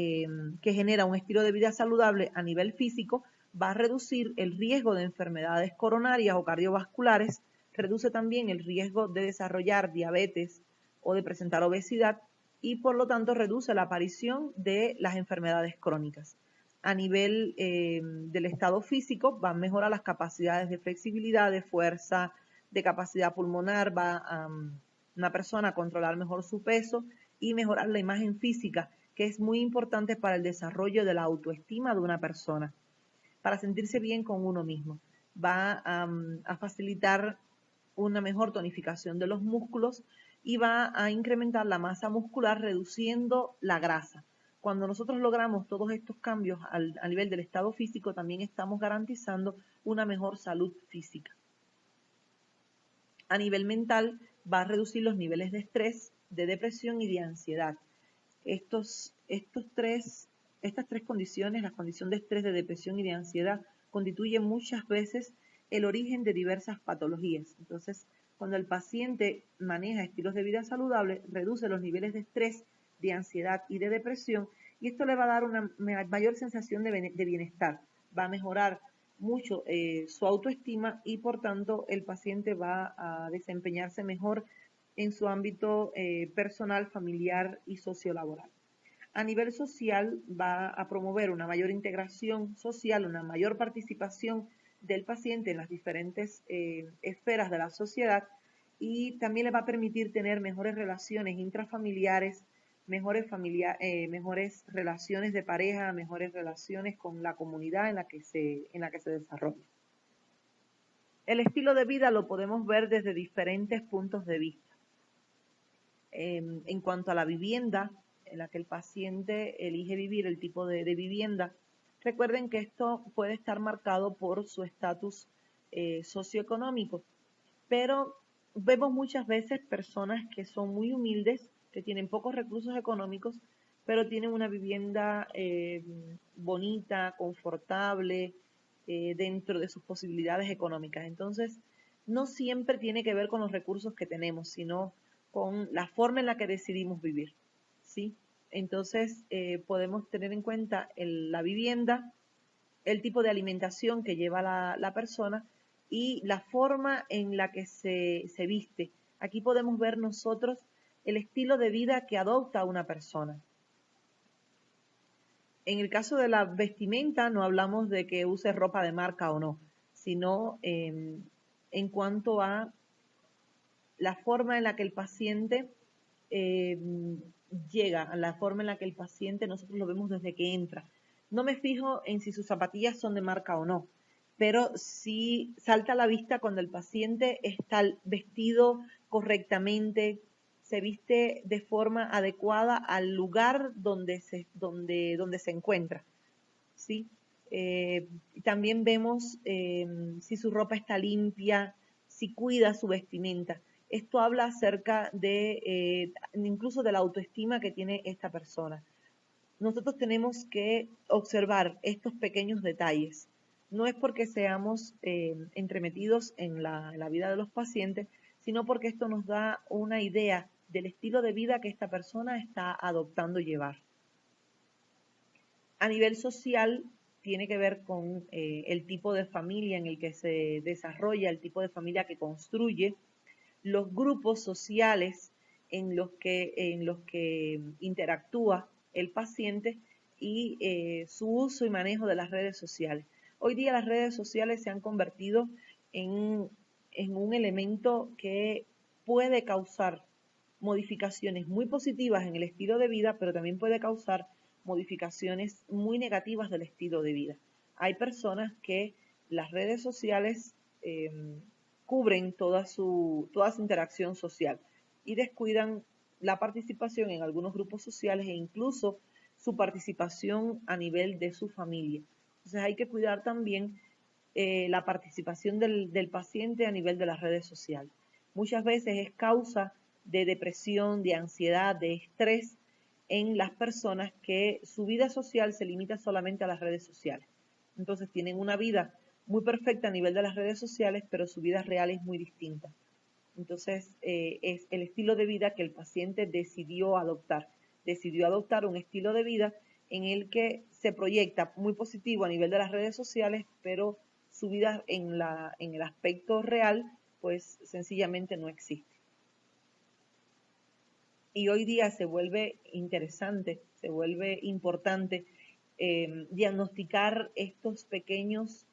genera un estilo de vida saludable a nivel físico va a reducir el riesgo de enfermedades coronarias o cardiovasculares, reduce también el riesgo de desarrollar diabetes o de presentar obesidad y por lo tanto reduce la aparición de las enfermedades crónicas. A nivel del estado físico va a mejorar las capacidades de flexibilidad, de fuerza, de capacidad pulmonar, va a una persona a controlar mejor su peso y mejorar la imagen física, que es muy importante para el desarrollo de la autoestima de una persona, para sentirse bien con uno mismo. Va a facilitar una mejor tonificación de los músculos y va a incrementar la masa muscular reduciendo la grasa. Cuando nosotros logramos todos estos cambios a nivel del estado físico, también estamos garantizando una mejor salud física. A nivel mental, va a reducir los niveles de estrés, de depresión y de ansiedad. Estas tres condiciones, la condición de estrés, de depresión y de ansiedad, constituyen muchas veces el origen de diversas patologías. Entonces, cuando el paciente maneja estilos de vida saludables, reduce los niveles de estrés, de ansiedad y de depresión, y esto le va a dar una mayor sensación de bienestar, va a mejorar mucho su autoestima y por tanto el paciente va a desempeñarse mejor en su ámbito personal, familiar y sociolaboral. A nivel social va a promover una mayor integración social, una mayor participación del paciente en las diferentes esferas de la sociedad y también le va a permitir tener mejores relaciones intrafamiliares, mejores relaciones de pareja, mejores relaciones con la comunidad en la que se desarrolla. El estilo de vida lo podemos ver desde diferentes puntos de vista. En cuanto a la vivienda en la que el paciente elige vivir, el tipo de vivienda, recuerden que esto puede estar marcado por su estatus socioeconómico, pero vemos muchas veces personas que son muy humildes, que tienen pocos recursos económicos, pero tienen una vivienda bonita, confortable, dentro de sus posibilidades económicas. Entonces, no siempre tiene que ver con los recursos que tenemos, sino con la forma en la que decidimos vivir, ¿sí? Entonces, podemos tener en cuenta la vivienda, el tipo de alimentación que lleva la persona y la forma en la que se viste. Aquí podemos ver nosotros el estilo de vida que adopta una persona. En el caso de la vestimenta no hablamos de que use ropa de marca o no, sino en cuanto a la forma en la que el paciente llega, a la forma en la que el paciente nosotros lo vemos desde que entra. No me fijo en si sus zapatillas son de marca o no, pero sí salta a la vista cuando el paciente está vestido correctamente, se viste de forma adecuada al lugar donde se encuentra, ¿sí? También vemos si su ropa está limpia, si cuida su vestimenta. Esto habla acerca de incluso de la autoestima que tiene esta persona. Nosotros tenemos que observar estos pequeños detalles. No es porque seamos entremetidos en la vida de los pacientes, sino porque esto nos da una idea del estilo de vida que esta persona está adoptando llevar. A nivel social, tiene que ver con el tipo de familia en el que se desarrolla, el tipo de familia que construye, los grupos sociales en los que interactúa el paciente y su uso y manejo de las redes sociales. Hoy día las redes sociales se han convertido en un elemento que puede causar modificaciones muy positivas en el estilo de vida, pero también puede causar modificaciones muy negativas del estilo de vida. Hay personas que las redes sociales cubren toda su interacción social y descuidan la participación en algunos grupos sociales e incluso su participación a nivel de su familia. Entonces hay que cuidar también la participación del paciente a nivel de las redes sociales. Muchas veces es causa de depresión, de ansiedad, de estrés en las personas que su vida social se limita solamente a las redes sociales. Entonces tienen una vida muy perfecta a nivel de las redes sociales, pero su vida real es muy distinta. Entonces es el estilo de vida que el paciente decidió adoptar. Decidió adoptar un estilo de vida en el que se proyecta muy positivo a nivel de las redes sociales, pero su vida en el aspecto real, pues sencillamente no existe. Y hoy día se vuelve interesante, se vuelve importante diagnosticar estos pequeños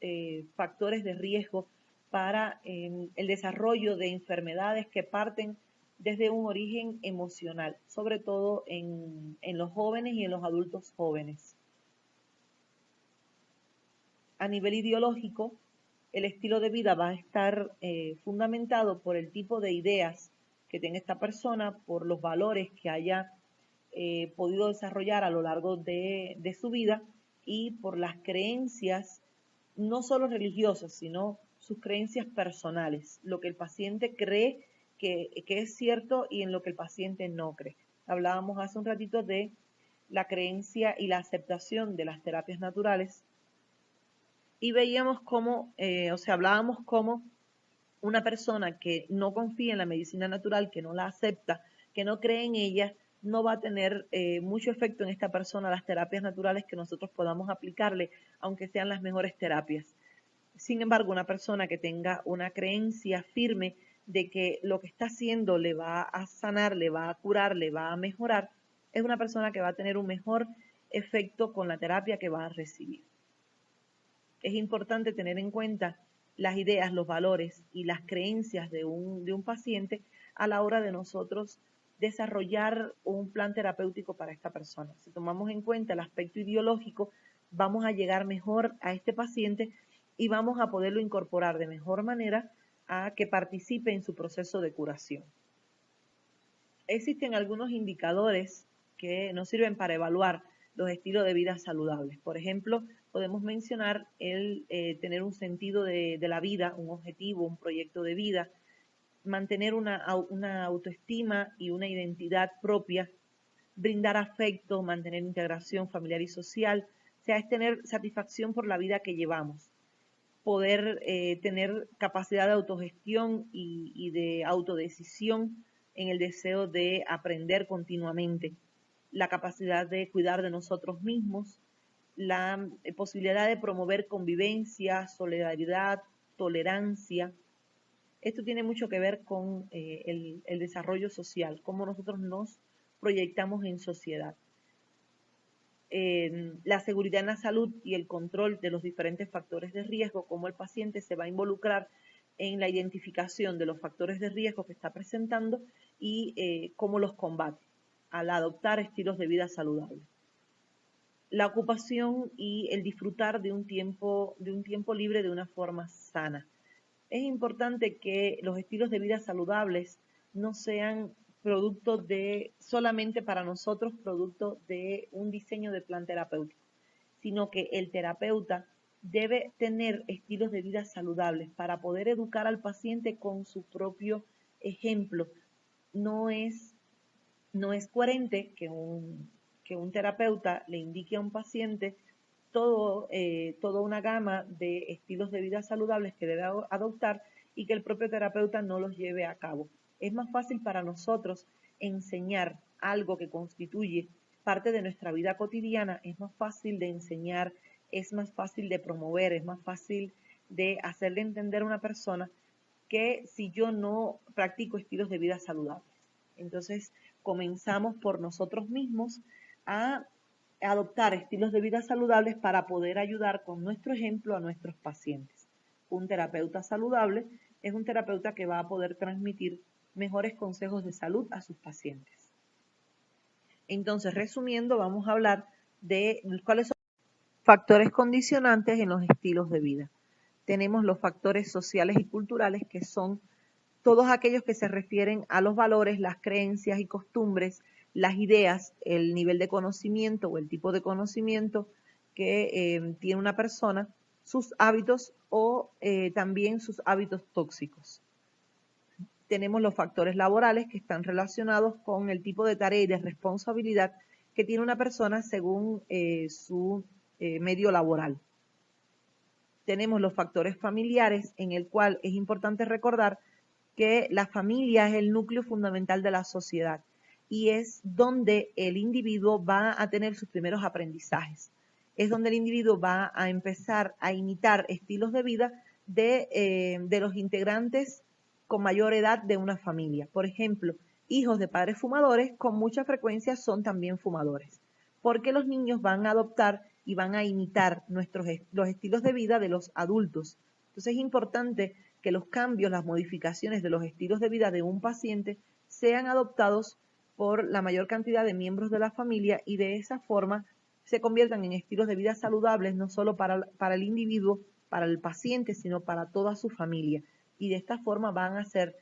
factores de riesgo para el desarrollo de enfermedades que parten desde un origen emocional, sobre todo en los jóvenes y en los adultos jóvenes. A nivel ideológico, el estilo de vida va a estar fundamentado por el tipo de ideas que tenga esta persona, por los valores que haya podido desarrollar a lo largo de su vida y por las creencias no solo religiosas, sino sus creencias personales, lo que el paciente cree que es cierto y en lo que el paciente no cree. Hablábamos hace un ratito de la creencia y la aceptación de las terapias naturales y veíamos cómo, hablábamos cómo una persona que no confía en la medicina natural, que no la acepta, que no cree en ella, no va a tener mucho efecto en esta persona las terapias naturales que nosotros podamos aplicarle, aunque sean las mejores terapias. Sin embargo, una persona que tenga una creencia firme de que lo que está haciendo le va a sanar, le va a curar, le va a mejorar, es una persona que va a tener un mejor efecto con la terapia que va a recibir. Es importante tener en cuenta las ideas, los valores y las creencias de un paciente a la hora de nosotros desarrollar un plan terapéutico para esta persona. Si tomamos en cuenta el aspecto ideológico, vamos a llegar mejor a este paciente y vamos a poderlo incorporar de mejor manera a que participe en su proceso de curación. Existen algunos indicadores que nos sirven para evaluar los estilos de vida saludables. Por ejemplo, podemos mencionar el tener un sentido de la vida, un objetivo, un proyecto de vida, mantener una autoestima y una identidad propia, brindar afecto, mantener integración familiar y social, o sea, es tener satisfacción por la vida que llevamos, poder tener capacidad de autogestión y de autodecisión en el deseo de aprender continuamente, la capacidad de cuidar de nosotros mismos, la posibilidad de promover convivencia, solidaridad, tolerancia. Esto tiene mucho que ver con el desarrollo social, cómo nosotros nos proyectamos en sociedad. La seguridad en la salud y el control de los diferentes factores de riesgo, cómo el paciente se va a involucrar en la identificación de los factores de riesgo que está presentando y cómo los combate al adoptar estilos de vida saludables. La ocupación y el disfrutar de un tiempo libre de una forma sana. Es importante que los estilos de vida saludables no sean producto de solamente para nosotros, producto de un diseño de plan terapéutico, sino que el terapeuta debe tener estilos de vida saludables para poder educar al paciente con su propio ejemplo. No es coherente que un terapeuta le indique a un paciente toda una gama de estilos de vida saludables que debe adoptar y que el propio terapeuta no los lleve a cabo. Es más fácil para nosotros enseñar algo que constituye parte de nuestra vida cotidiana, es más fácil de enseñar, es más fácil de promover, es más fácil de hacerle entender a una persona que si yo no practico estilos de vida saludables. Entonces, comenzamos por nosotros mismos a adoptar estilos de vida saludables para poder ayudar con nuestro ejemplo a nuestros pacientes. Un terapeuta saludable es un terapeuta que va a poder transmitir mejores consejos de salud a sus pacientes. Entonces, resumiendo, vamos a hablar de cuáles son los factores condicionantes en los estilos de vida. Tenemos los factores sociales y culturales, que son todos aquellos que se refieren a los valores, las creencias y costumbres, las ideas, el nivel de conocimiento o el tipo de conocimiento que tiene una persona, sus hábitos o también sus hábitos tóxicos. Tenemos los factores laborales, que están relacionados con el tipo de tarea y de responsabilidad que tiene una persona según su medio laboral. Tenemos los factores familiares, en el cual es importante recordar que la familia es el núcleo fundamental de la sociedad y es donde el individuo va a tener sus primeros aprendizajes. Es donde el individuo va a empezar a imitar estilos de vida de los integrantes con mayor edad de una familia. Por ejemplo, hijos de padres fumadores con mucha frecuencia son también fumadores, porque los niños van a adoptar y van a imitar los estilos de vida de los adultos. Entonces es importante que los cambios, las modificaciones de los estilos de vida de un paciente sean adoptados por la mayor cantidad de miembros de la familia y de esa forma se conviertan en estilos de vida saludables no solo para el individuo, para el paciente, sino para toda su familia. Y de esta forma va a ser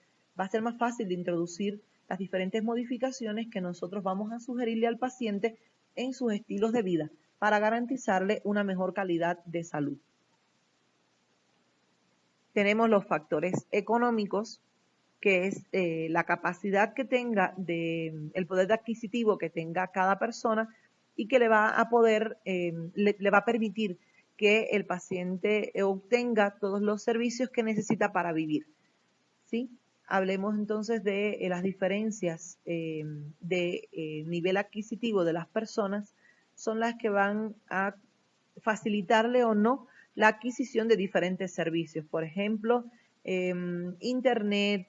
más fácil de introducir las diferentes modificaciones que nosotros vamos a sugerirle al paciente en sus estilos de vida para garantizarle una mejor calidad de salud. Tenemos los factores económicos, que es la capacidad que tenga, el poder adquisitivo que tenga cada persona y que le va a poder, le va a permitir que el paciente obtenga todos los servicios que necesita para vivir, ¿sí? Hablemos entonces de las diferencias de nivel adquisitivo de las personas, son las que van a facilitarle o no la adquisición de diferentes servicios. Por ejemplo, internet,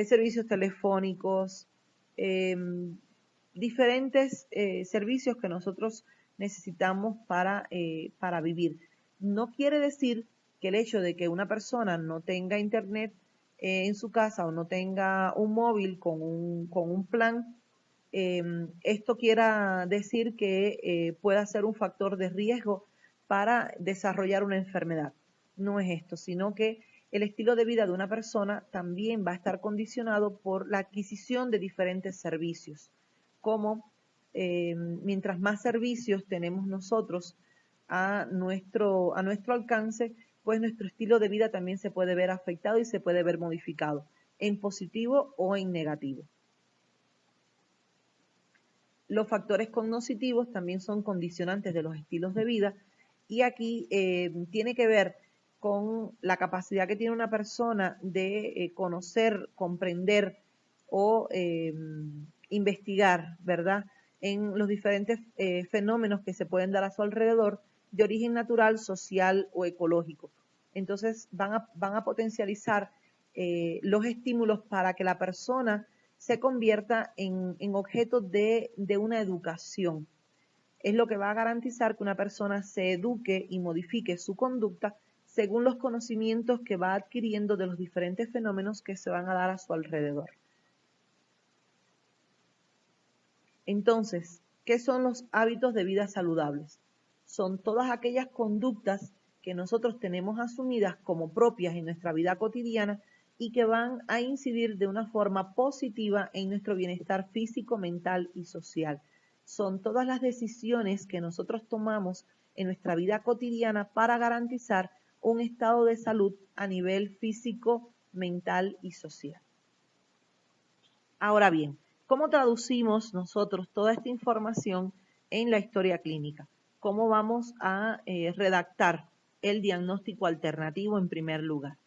servicios telefónicos, diferentes servicios que nosotros necesitamos para vivir. No quiere decir que el hecho de que una persona no tenga internet en su casa o no tenga un móvil con un plan, esto quiera decir que pueda ser un factor de riesgo para desarrollar una enfermedad. No es esto, sino que el estilo de vida de una persona también va a estar condicionado por la adquisición de diferentes servicios, como mientras más servicios tenemos nosotros a nuestro alcance, pues nuestro estilo de vida también se puede ver afectado y se puede ver modificado, en positivo o en negativo. Los factores cognitivos también son condicionantes de los estilos de vida y aquí tiene que ver con la capacidad que tiene una persona de conocer, comprender o investigar, ¿verdad?, en los diferentes fenómenos que se pueden dar a su alrededor de origen natural, social o ecológico. Entonces van a potencializar los estímulos para que la persona se convierta en objeto de una educación. Es lo que va a garantizar que una persona se eduque y modifique su conducta según los conocimientos que va adquiriendo de los diferentes fenómenos que se van a dar a su alrededor. Entonces, ¿qué son los hábitos de vida saludables? Son todas aquellas conductas que nosotros tenemos asumidas como propias en nuestra vida cotidiana y que van a incidir de una forma positiva en nuestro bienestar físico, mental y social. Son todas las decisiones que nosotros tomamos en nuestra vida cotidiana para garantizar un estado de salud a nivel físico, mental y social. Ahora bien, ¿cómo traducimos nosotros toda esta información en la historia clínica? ¿Cómo vamos a redactar el diagnóstico alternativo en primer lugar?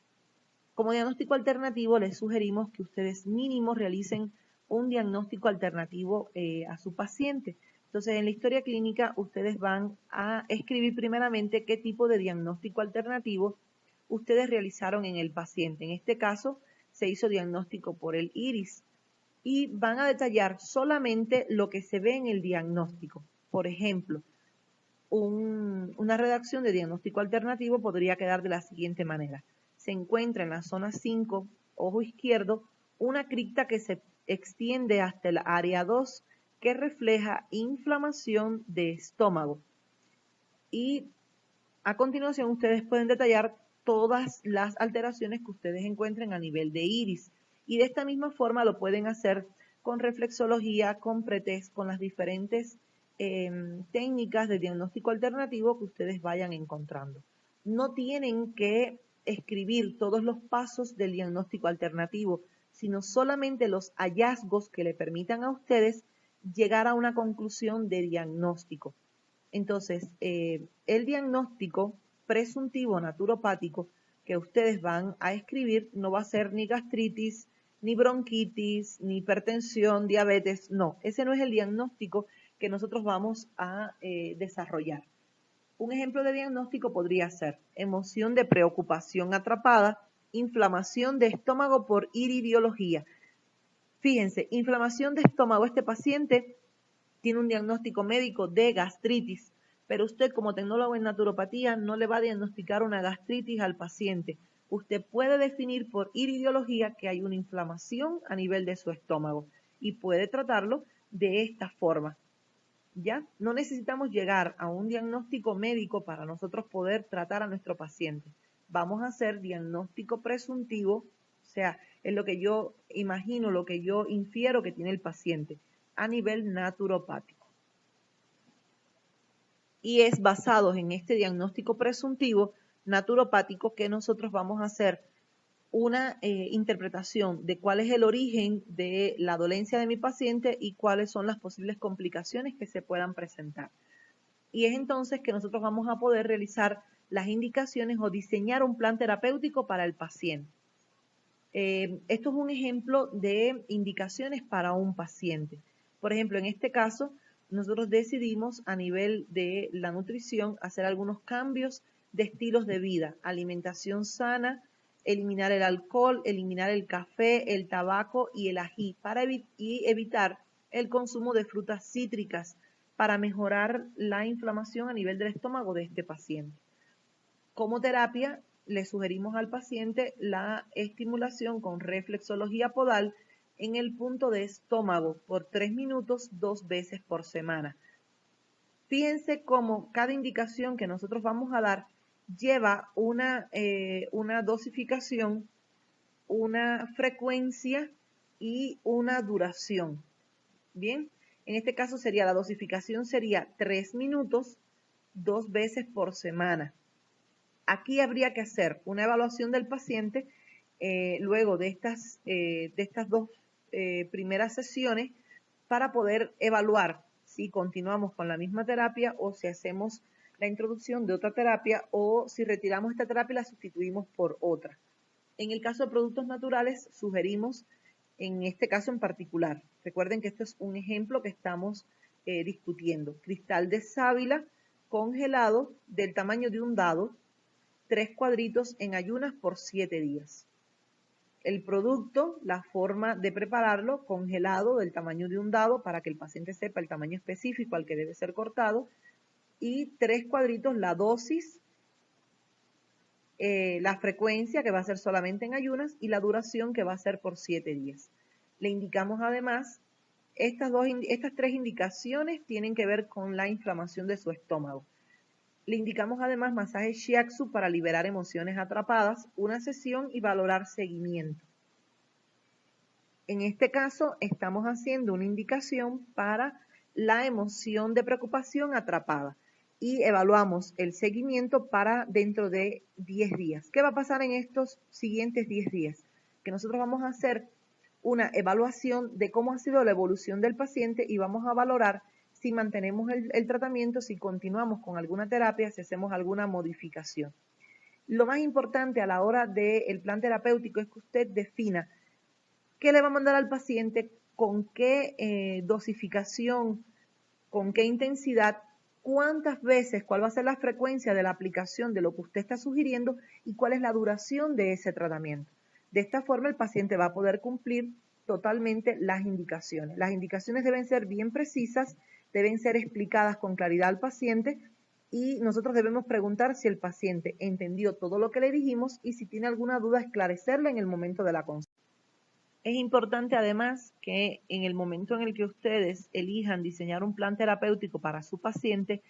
Como diagnóstico alternativo, les sugerimos que ustedes mínimo realicen un diagnóstico alternativo a su paciente. Entonces, en la historia clínica, ustedes van a escribir primeramente qué tipo de diagnóstico alternativo ustedes realizaron en el paciente. En este caso, se hizo diagnóstico por el iris y van a detallar solamente lo que se ve en el diagnóstico. Por ejemplo, una redacción de diagnóstico alternativo podría quedar de la siguiente manera. Se encuentra en la zona 5, ojo izquierdo, una cripta que se extiende hasta el área 2 que refleja inflamación de estómago. Y a continuación ustedes pueden detallar todas las alteraciones que ustedes encuentren a nivel de iris. Y de esta misma forma lo pueden hacer con reflexología, con pretest, con las diferentes técnicas de diagnóstico alternativo que ustedes vayan encontrando. No tienen que escribir todos los pasos del diagnóstico alternativo, sino solamente los hallazgos que le permitan a ustedes llegar a una conclusión de diagnóstico. Entonces, el diagnóstico presuntivo naturopático que ustedes van a escribir no va a ser ni gastritis, ni bronquitis, ni hipertensión, diabetes, no, ese no es el diagnóstico que nosotros vamos a desarrollar. Un ejemplo de diagnóstico podría ser emoción de preocupación atrapada, inflamación de estómago por iridiología. Fíjense, inflamación de estómago, este paciente tiene un diagnóstico médico de gastritis, pero usted como tecnólogo en naturopatía no le va a diagnosticar una gastritis al paciente. Usted puede definir por iridiología que hay una inflamación a nivel de su estómago y puede tratarlo de esta forma. ¿Ya? No necesitamos llegar a un diagnóstico médico para nosotros poder tratar a nuestro paciente. Vamos a hacer diagnóstico presuntivo O sea, es lo que yo imagino, lo que yo infiero que tiene el paciente a nivel naturopático. Y es basado en este diagnóstico presuntivo naturopático que nosotros vamos a hacer una interpretación de cuál es el origen de la dolencia de mi paciente y cuáles son las posibles complicaciones que se puedan presentar. Y es entonces que nosotros vamos a poder realizar las indicaciones o diseñar un plan terapéutico para el paciente. Esto es un ejemplo de indicaciones para un paciente. Por ejemplo, en este caso, nosotros decidimos a nivel de la nutrición hacer algunos cambios de estilos de vida, alimentación sana, eliminar el alcohol, eliminar el café, el tabaco y el ají para evitar el consumo de frutas cítricas para mejorar la inflamación a nivel del estómago de este paciente. Como terapia, le sugerimos al paciente la estimulación con reflexología podal en el punto de estómago por 3 minutos 2 veces por semana. Fíjense cómo cada indicación que nosotros vamos a dar lleva una dosificación, una frecuencia y una duración. Bien, en este caso sería la dosificación sería 3 minutos 2 veces por semana. Aquí habría que hacer una evaluación del paciente luego de estas dos primeras sesiones para poder evaluar si continuamos con la misma terapia o si hacemos la introducción de otra terapia o si retiramos esta terapia y la sustituimos por otra. En el caso de productos naturales, sugerimos en este caso en particular, recuerden que esto es un ejemplo que estamos discutiendo, cristal de sábila congelado del tamaño de un dado, 3 cuadritos en ayunas por 7 días. El producto, la forma de prepararlo, congelado del tamaño de un dado para que el paciente sepa el tamaño específico al que debe ser cortado. Y 3 cuadritos, la dosis, la frecuencia que va a ser solamente en ayunas y la duración que va a ser por 7 días. Le indicamos además, estas 3 indicaciones tienen que ver con la inflamación de su estómago. Le indicamos además masaje shiatsu para liberar emociones atrapadas, una sesión y valorar seguimiento. En este caso estamos haciendo una indicación para la emoción de preocupación atrapada y evaluamos el seguimiento para dentro de 10 días. ¿Qué va a pasar en estos siguientes 10 días? Que nosotros vamos a hacer una evaluación de cómo ha sido la evolución del paciente y vamos a valorar si mantenemos el tratamiento, si continuamos con alguna terapia, si hacemos alguna modificación. Lo más importante a la hora del plan terapéutico es que usted defina qué le va a mandar al paciente, con qué dosificación, con qué intensidad, cuántas veces, cuál va a ser la frecuencia de la aplicación de lo que usted está sugiriendo y cuál es la duración de ese tratamiento. De esta forma el paciente va a poder cumplir totalmente las indicaciones. Las indicaciones deben ser bien precisas, deben ser explicadas con claridad al paciente y nosotros debemos preguntar si el paciente entendió todo lo que le dijimos y si tiene alguna duda esclarecerla en el momento de la consulta. Es importante además que en el momento en el que ustedes elijan diseñar un plan terapéutico para su paciente,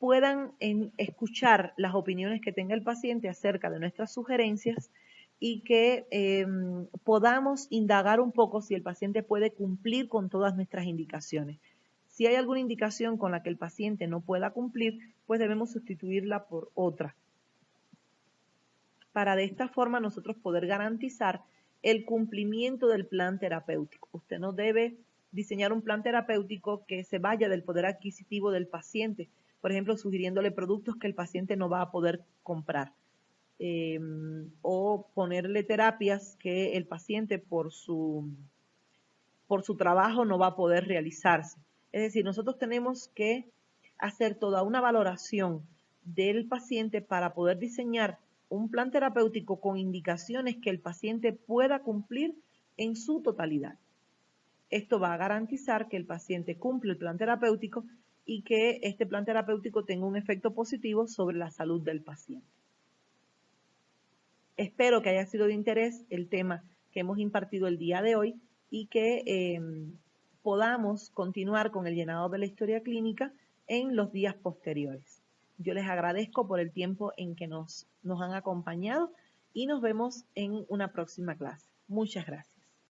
puedan escuchar las opiniones que tenga el paciente acerca de nuestras sugerencias y que podamos indagar un poco si el paciente puede cumplir con todas nuestras indicaciones. Si hay alguna indicación con la que el paciente no pueda cumplir, pues debemos sustituirla por otra. Para de esta forma nosotros poder garantizar el cumplimiento del plan terapéutico. Usted no debe diseñar un plan terapéutico que se vaya del poder adquisitivo del paciente, por ejemplo, sugiriéndole productos que el paciente no va a poder comprar, o ponerle terapias que el paciente por su trabajo no va a poder realizarse. Es decir, nosotros tenemos que hacer toda una valoración del paciente para poder diseñar un plan terapéutico con indicaciones que el paciente pueda cumplir en su totalidad. Esto va a garantizar que el paciente cumple el plan terapéutico y que este plan terapéutico tenga un efecto positivo sobre la salud del paciente. Espero que haya sido de interés el tema que hemos impartido el día de hoy y que podamos continuar con el llenado de la historia clínica en los días posteriores. Yo les agradezco por el tiempo en que nos han acompañado y nos vemos en una próxima clase. Muchas gracias.